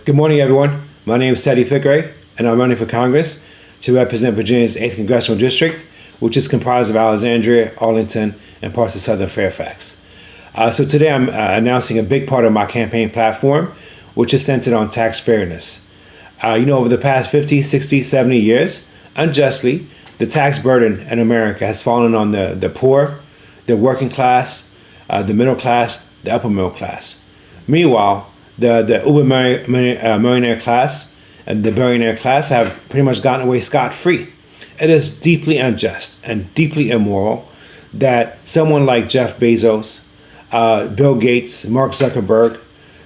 Good morning, everyone. My name is Teddy Fikre, and I'm running for Congress to represent Virginia's 8th Congressional District, which is comprised of Alexandria, Arlington, and parts of Southern Fairfax. So today I'm announcing a big part of my campaign platform, which is centered on tax fairness. Over the past 50, 60, 70 years, unjustly, the tax burden in America has fallen on the poor, the working class, the middle class, the upper middle class. Meanwhile, the uber millionaire class and the billionaire class have pretty much gotten away scot-free. It is deeply unjust and deeply immoral that someone like Jeff Bezos, Bill Gates, Mark Zuckerberg,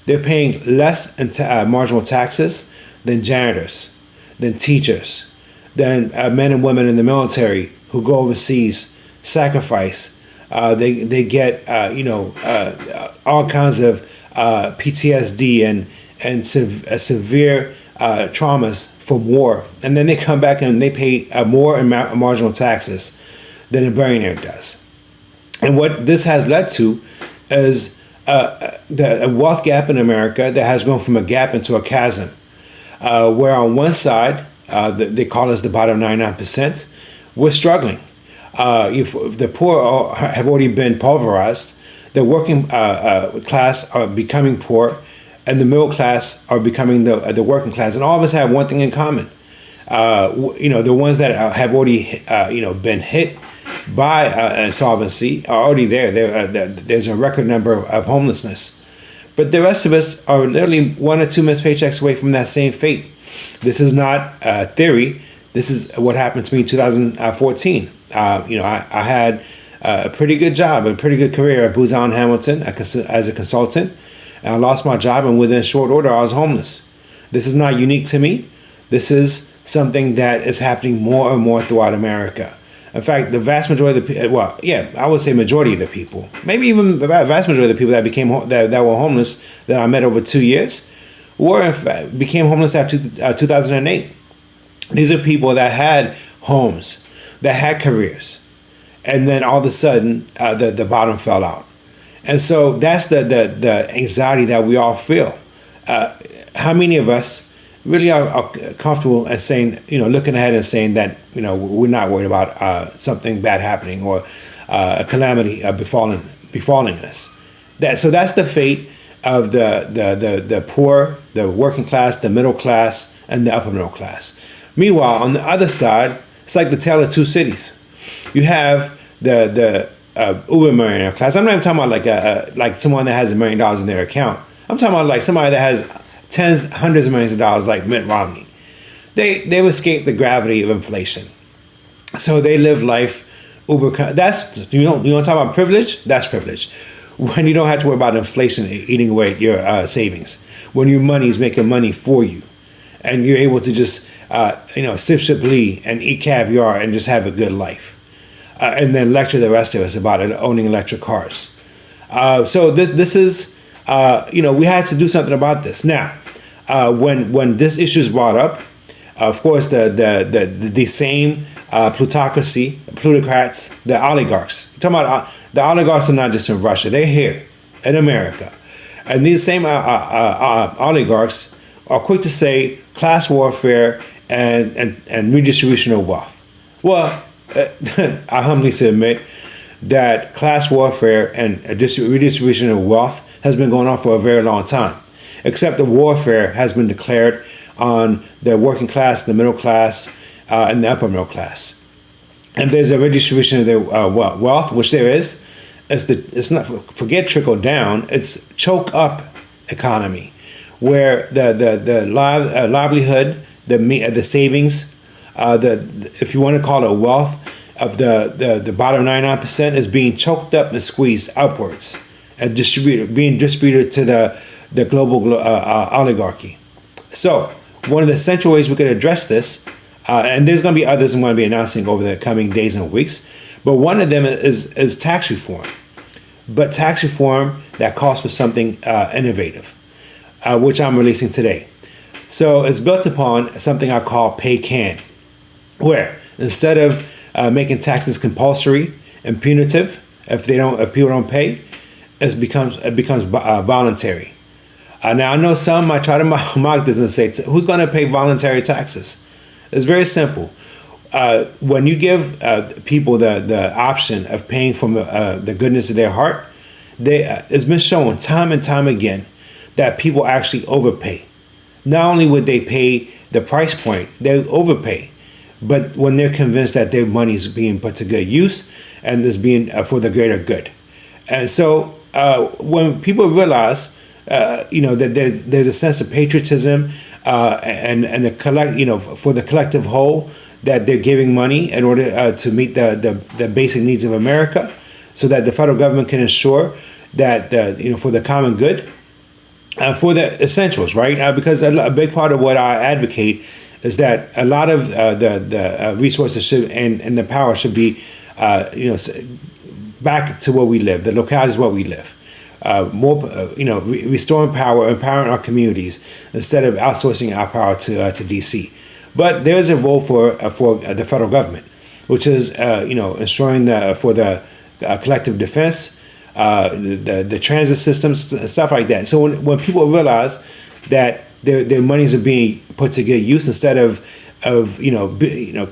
they're paying less in marginal taxes than janitors, than teachers, than men and women in the military who go overseas, sacrifice. They get all kinds of PTSD and severe traumas from war, and then they come back and they pay more in marginal taxes than a billionaire does. And what this has led to is a wealth gap in America that has gone from a gap into a chasm, where on one side, they call us the bottom 99%, we're struggling. If the poor have already been pulverized, the working class are becoming poor, and the middle class are becoming the working class. And all of us have one thing in common. The ones that have already been hit by insolvency are already there. There's a record number of homelessness. But the rest of us are literally 1 or 2 missed paychecks away from that same fate. This is not theory. This is what happened to me in 2014. I had a pretty good job, a pretty good career at Booz Allen Hamilton as a consultant. And I lost my job, and within short order, I was homeless. This is not unique to me. This is something that is happening more and more throughout America. In fact, the vast majority of the people, I would say majority of the people, maybe even the vast majority of the people that were homeless that I met over 2 years, became homeless after 2008. These are people that had homes, that had careers, and then all of a sudden, the bottom fell out. And so that's the anxiety that we all feel. How many of us really are comfortable and saying, looking ahead and saying that, we're not worried about something bad happening or a calamity befalling us. So that's the fate of the poor, the working class, the middle class, and the upper middle class. Meanwhile, on the other side, it's like the tale of two cities. You have the uber millionaire class. I'm not even talking about like someone that has $1 million in their account. I'm talking about like somebody that has tens, hundreds of millions of dollars, like Mitt Romney. They've escaped the gravity of inflation, so they live life uber. That's you want to talk about privilege? That's privilege. When you don't have to worry about inflation eating away at your savings, when your money is making money for you, and you're able to just sip Chablis and eat caviar and just have a good life. And then lecture the rest of us about owning electric cars. So this is, we had to do something about this. Now, when this issue is brought up, of course, the same plutocrats, the oligarchs. I'm talking about the oligarchs are not just in Russia; they're here in America, and these same oligarchs are quick to say class warfare and redistribution of wealth. Well, I humbly submit that class warfare and redistribution of wealth has been going on for a very long time, except the warfare has been declared on the working class, the middle class, and the upper middle class. And there's a redistribution of their wealth, which there is. It's not forget trickle down. It's choke up economy, where the livelihood, the savings, if you want to call it wealth of the bottom 99% is being choked up and squeezed upwards and being distributed to the global oligarchy. So one of the essential ways we could address this, and there's going to be others I'm going to be announcing over the coming days and weeks, but one of them is tax reform. But tax reform that calls for something innovative, which I'm releasing today. So it's built upon something I call PayCan, where instead of making taxes compulsory and punitive if people don't pay, it becomes voluntary. Now, I know some might try to mock this and say, who's going to pay voluntary taxes? It's very simple. When you give people the option of paying from the goodness of their heart, it's been shown time and time again that people actually overpay. Not only would they pay the price point, they overpay. But when they're convinced that their money is being put to good use and is being for the greater good. And so when people realize, that there's a sense of patriotism and for the collective whole, that they're giving money in order to meet the basic needs of America, so that the federal government can ensure that for the common good, for the essentials, right? Because a big part of what I advocate is that a lot of the resources should and the power should be back to where we live, the localities where we live. Restoring power, empowering our communities instead of outsourcing our power to DC. But there is a role for the federal government, which is ensuring for the collective defense, the transit systems, stuff like that. So when people realize that their monies are being put to good use instead of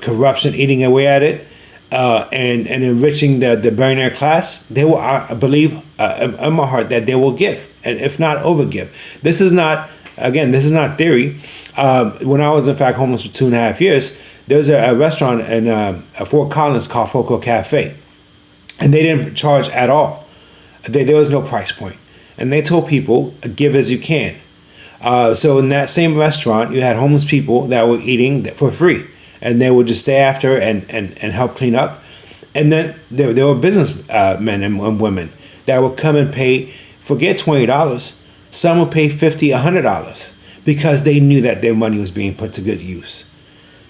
corruption eating away at it, and enriching the billionaire class, they will, I believe, in my heart, that they will give, and if not overgive. This is not theory. When I was in fact homeless for 2.5 years, there was a restaurant in Fort Collins called Foco Cafe, and they didn't charge at all. There was no price point, and they told people, give as you can. So in that same restaurant, you had homeless people that were eating for free, and they would just stay after and help clean up. And then there were businessmen and women that would come and pay, forget $20, some would pay $50, $100, because they knew that their money was being put to good use.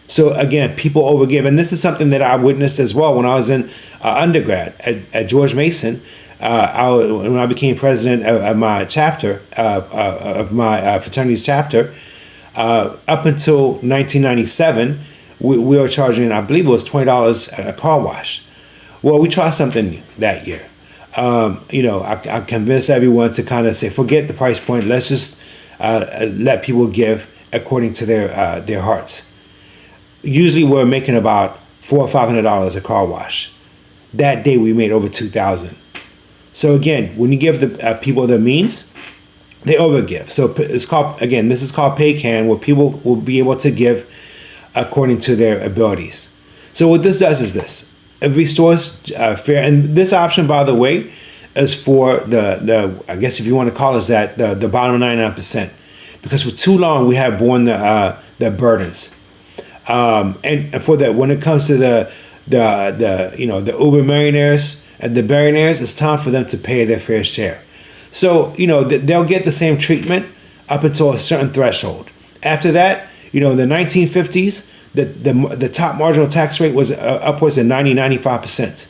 So again, people overgive, and this is something that I witnessed as well when I was in undergrad at George Mason. When I became president of my chapter, of my fraternity's chapter, up until 1997, we were charging, I believe it was $20 a car wash. Well, we tried something new that year. I convinced everyone to kind of say, forget the price point. Let's just let people give according to their hearts. Usually, we're making about $400 or $500 a car wash. That day, we made over $2,000. So again, when you give the people the means, they overgive. So this is called PayCan, where people will be able to give according to their abilities. So what this does is this: it restores fair. And this option, by the way, is for the I guess if you want to call it that, the bottom 99%, because for too long we have borne the burdens. And for that, when it comes to the Uber millionaires and the billionaires, it's time for them to pay their fair share. So they'll get the same treatment up until a certain threshold. After that, in the 1950s, the top marginal tax rate was upwards of 95%.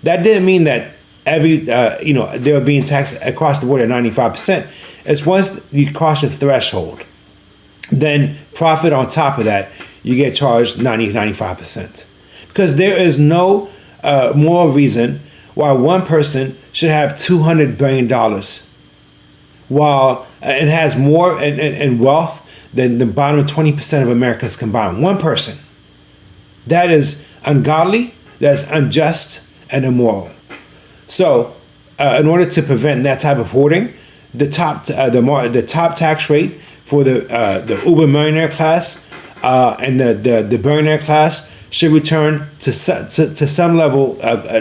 That didn't mean that they were being taxed across the board at 95%. It's once you cross the threshold, then profit on top of that, you get charged 95%. Because there is no moral reason why one person should have $200 billion while it has more in wealth than the bottom 20% of Americans combined. One person. That is ungodly, that's unjust, and immoral. So, in order to prevent that type of hoarding, the top tax rate for the Uber millionaire class and the billionaire class should return to some level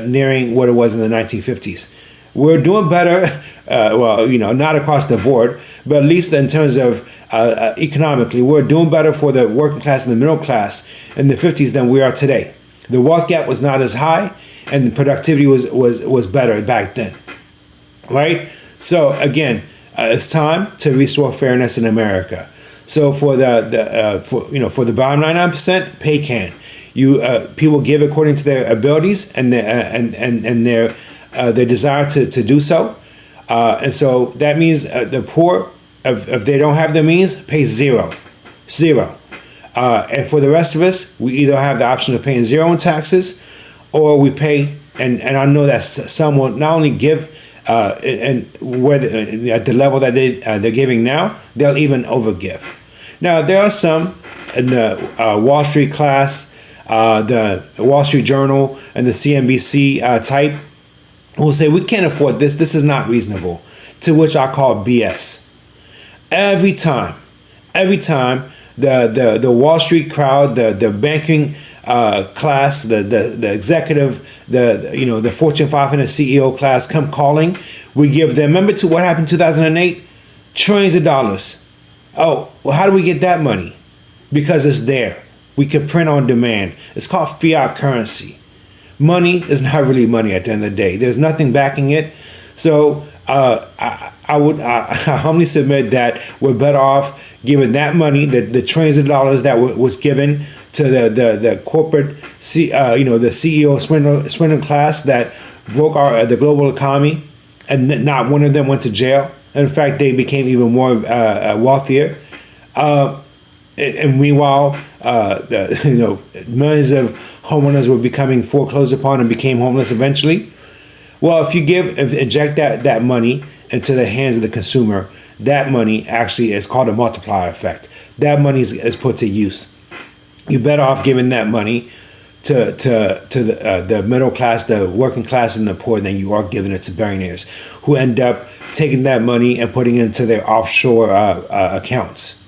nearing what it was in the 1950s. We're doing better, not across the board, but at least in terms of economically, we're doing better for the working class and the middle class in the 50s than we are today. The wealth gap was not as high, and the productivity was better back then, right? So again, it's time to restore fairness in America. So for the bottom 99%, PayCan. People give according to their abilities and their desire to do so, and so that means the poor, if they don't have the means, pay zero, and for the rest of us, we either have the option of paying zero in taxes, or we pay. And I know that some will not only give and where at the level that they're giving now, they'll even overgive. Now there are some in the Wall Street class, the Wall Street Journal, and the CNBC type who will say we can't afford this. This is not reasonable. To which I call BS. Every time the Wall Street crowd, the banking class, the executive, the Fortune 500 CEO class come calling, we give them. Remember to what happened in 2008? Trillions of dollars. Oh, well, how do we get that money? Because it's there. We can print on demand. It's called fiat currency. Money is not really money at the end of the day. There's nothing backing it. So I humbly submit that we're better off giving that money, the trillions of dollars that was given to the corporate, the CEO swindler class that broke the global economy, and not one of them went to jail. In fact, they became even more wealthier. And meanwhile, millions of homeowners were becoming foreclosed upon and became homeless eventually. Well, if you inject that money into the hands of the consumer, that money actually is called a multiplier effect. That money is put to use. You're better off giving that money to the middle class, the working class, and the poor than you are giving it to billionaires who end up taking that money and putting it into their offshore accounts.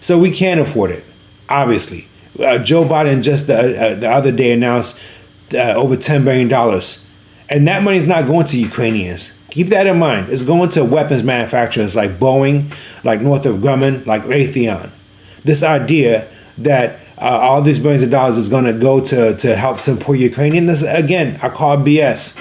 So we can't afford it, obviously. Joe Biden just the other day announced over $10 billion. And that money is not going to Ukrainians. Keep that in mind. It's going to weapons manufacturers like Boeing, like Northrop Grumman, like Raytheon. This idea that all these billions of dollars is going to go to help support Ukrainians, this, again, I call it BS.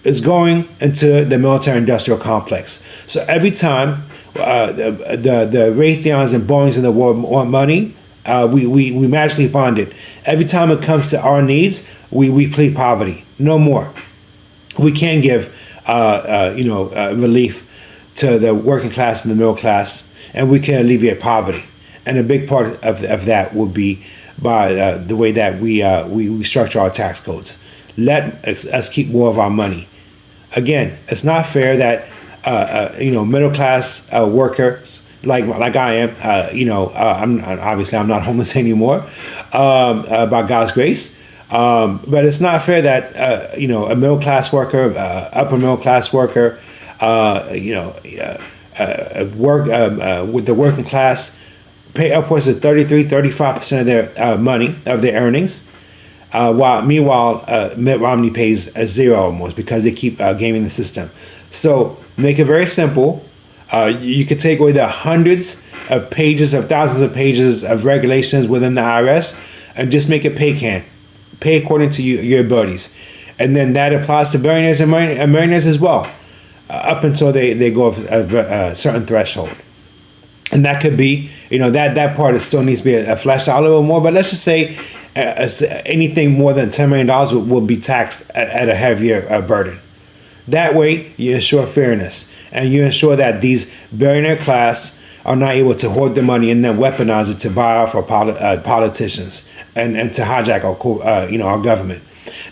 It's going into the military-industrial complex. So every time the Raytheons and Boeings in the world want money, we magically find it. Every time it comes to our needs, we plead poverty. No more. We can give relief to the working class and the middle class, and we can alleviate poverty. And a big part of that would be by the way that we structure our tax codes. Let us keep more of our money. Again, it's not fair that middle class workers like I am. I'm not homeless anymore by God's grace. But it's not fair that a middle class worker, upper middle class worker, with the working class pay upwards of 35% of their money, of their earnings. Meanwhile, Mitt Romney pays zero almost because they keep gaming the system. So make it very simple. You could take away the hundreds of pages, of thousands of pages of regulations within the IRS and just make it PayCan. Pay according to your abilities. And then that applies to billionaires and millionaires as well, up until they go a certain threshold. And that could be, that part still needs to be fleshed out a little more. But let's just say anything more than $10 million will be taxed at a heavier burden. That way, you ensure fairness. And you ensure that these billionaire class are not able to hoard the money and then weaponize it to buy off our politicians and to hijack our government.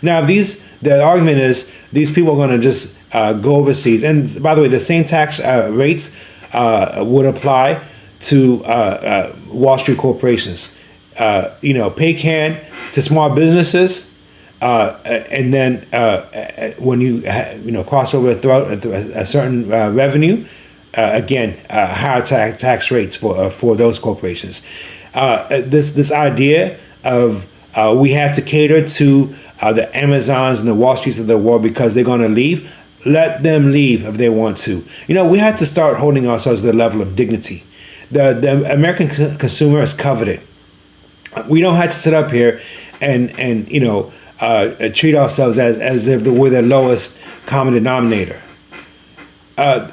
Now, the argument is these people are going to just go overseas. And by the way, the same tax rates would apply to Wall Street corporations. PayCan to small businesses, and then when you cross over a certain revenue, again, higher tax rates for those corporations. This idea of we have to cater to the Amazons and the Wall Streets of the world because they're going to leave. Let them leave if they want to. We have to start holding ourselves to the level of dignity. The American consumer is coveted. We don't have to sit up here and treat ourselves as if we're the lowest common denominator.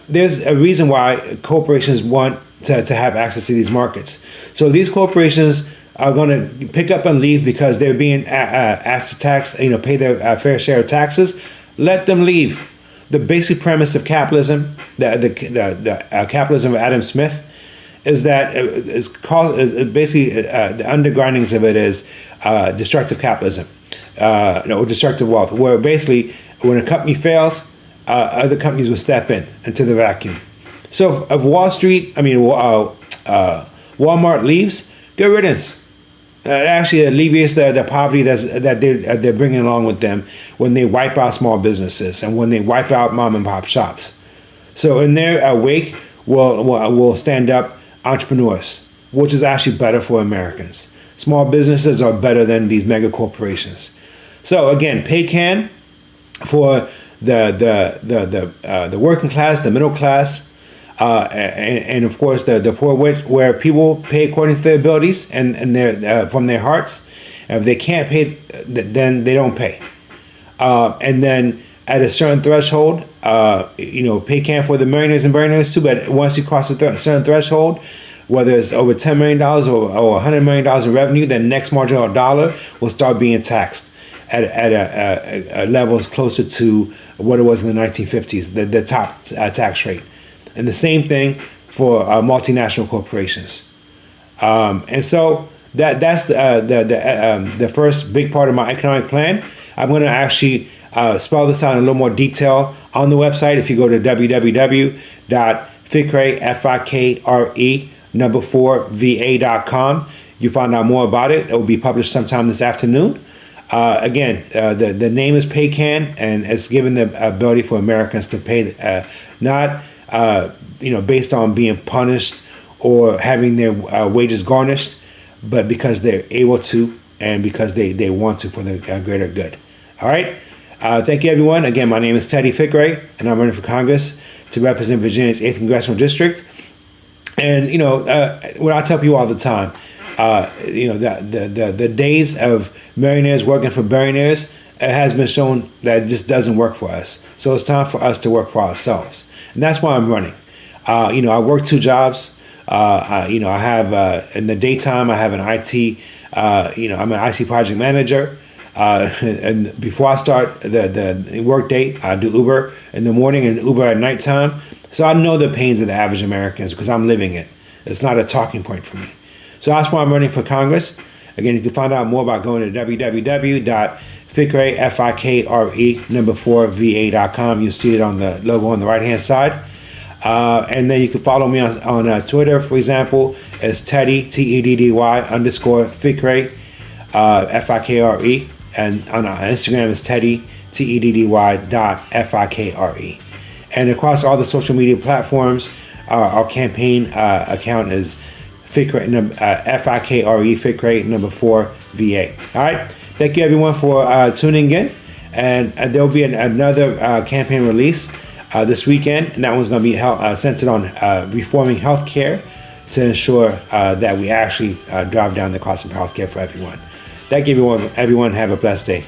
There's a reason why corporations want to have access to these markets. So these corporations are going to pick up and leave because they're being asked to pay their fair share of taxes. Let them leave. The basic premise of capitalism, the capitalism of Adam Smith, is that basically the undergirdings of it is destructive capitalism, or destructive wealth, where basically when a company fails, other companies will step in into the vacuum. So if Walmart leaves, good riddance. Actually alleviates the poverty that they're bringing along with them when they wipe out small businesses and when they wipe out mom and pop shops. So in their wake will stand up entrepreneurs, which is actually better for Americans. Small businesses are better than these mega corporations. So again, PayCan for the working class, the middle class, and of course the poor, where people pay according to their abilities and their from their hearts. And if they can't pay, then they don't pay. And then at a certain threshold, PayCan for the millionaires and billionaires too. But once you cross a certain threshold, whether it's over $10 million or $100 million in revenue, then next marginal dollar will start being taxed at levels closer to what it was in the 1950s, the top tax rate. And the same thing for multinational corporations. And so that's the first big part of my economic plan. I'm going to actually spell this out in a little more detail on the website. If you go to www.fikre.va.com, you find out more about it. It will be published sometime this afternoon. Again, the name is PayCan, and it's given the ability for Americans to pay, not based on being punished or having their wages garnished, but because they're able to and because they want to for the greater good. All right. Thank you, everyone. Again, my name is Teddy Fikre, and I'm running for Congress to represent Virginia's 8th Congressional District. And what I tell people all the time, the days of millionaires working for billionaires, it has been shown that it just doesn't work for us. So it's time for us to work for ourselves, and that's why I'm running. I work 2 jobs. I have in the daytime I have an IT. I'm an IT project manager. And before I start the work day, I do Uber in the morning and Uber at nighttime. So I know the pains of the average Americans because I'm living it. It's not a talking point for me. So that's why I'm running for Congress. Again, you can find out more by going to www.fikre.va.com. You'll see it on the logo on the right-hand side. And then you can follow me on Twitter, for example, as Teddy, Teddy _ Fikre, Fikre. And on Instagram is Teddy, TEDDY.FIKRE. And across all the social media platforms, our campaign account is Fikre, Fikre, Fikre #4 VA. All right. Thank you, everyone, for tuning in. And there will be another campaign release this weekend. And that one's going to be centered on reforming healthcare to ensure that we actually drive down the cost of healthcare for everyone. Thank you, everyone. Have a blessed day.